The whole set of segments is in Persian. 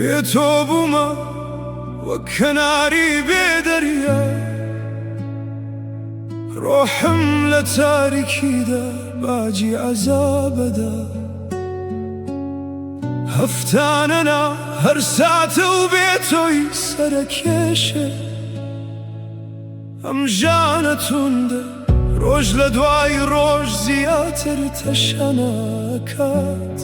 بێ تۆ بوومە وەک کەناری بێ دەریا ڕۆحم لە تاریکیدا باجی عەزابەدا هەفتانەنا هەر ساتە و بێ تۆی سەرەکێشە ئەم ژانە توندە ڕۆژ لە دوای ڕۆژ زیاتر تەشەناکات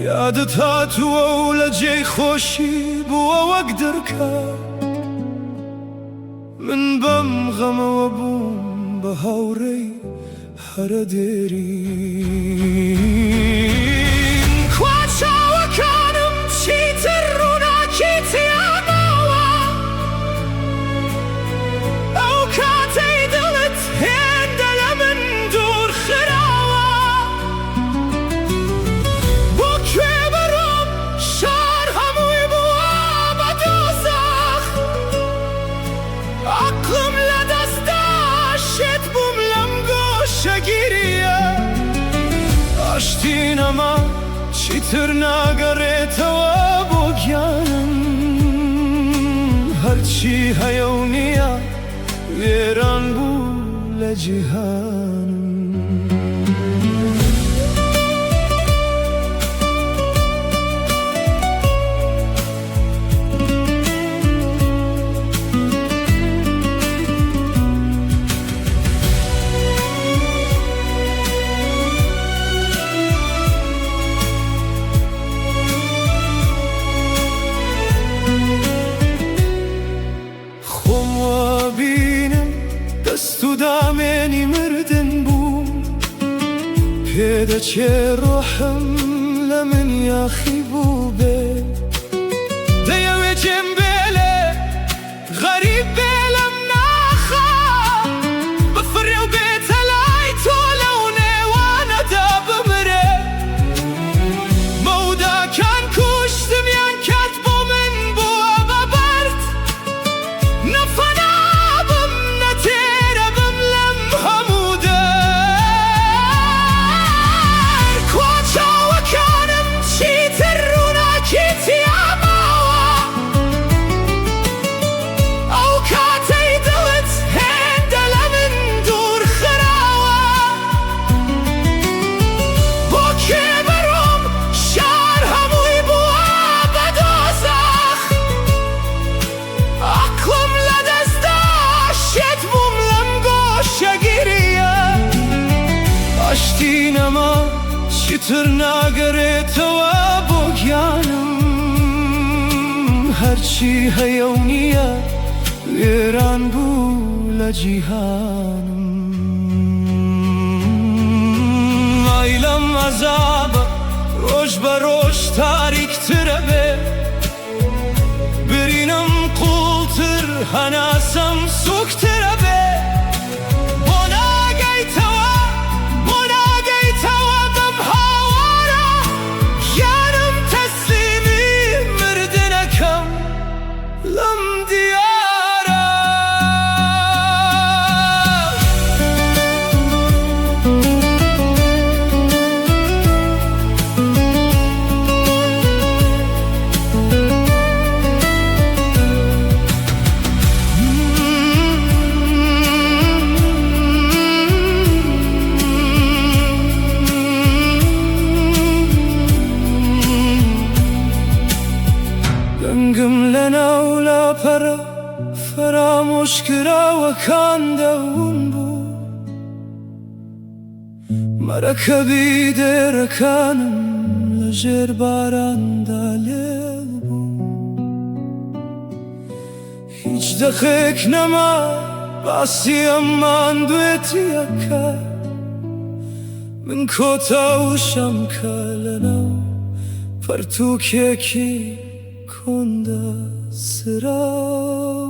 یادت هاتووە و لە جێی خۆشی بووە وەک دڕکە من بەم غەمەوە بووم بە هاوڕێی هەرە دێرین کوا چاوەکانم چیتر ڕووناکی تیاماوە ئەو کاتەی دڵت هێندە لە من دوور خراوە بۆ کوێ بەڕۆم شار هەمووی بووە بە دۆزەخ عەقڵم لە دەستا شێت بووم لەم گۆشەگیریە ئاشتی نەما چیتر ناگەڕێتەوە بۆ گیانم هەرچی هەیە و نییە وێران بوو لە جیهانم دەست و دامێنی مردن بووم پێدەچێ ڕۆحم لە من یاخی بوو بێ دەیەوێ جێم بێلێ غەریب بێ لەم ناخە بفڕێ و بێتە لای تۆ لەو نێوانەدا بمرێ مەوداکان کوشتمیان کات بۆ من بووە بەبەرد نەفەنا ئاشتینەما چیتر ناگەڕێتەوە بۆ گیانم هەرچی هەیە و نییە وێران بوو لە جیهانم ئای لەم عەزابە ڕۆژ بە ڕۆژ تاریکترە بێ برینم قوڵتر هەناسەم سووکترە بێ دەنگم لەناو لاپەرە فەرامۆشکراوەکاندا ون بوو مەرەکەبی دێرەکانم لەژێر باراندا لێل بوو هیچ دەقێک نەما باسی ئەممان دوێتیەکە من کۆتاوشەم کە لەناو پەرتووکێکی کۆندا سرا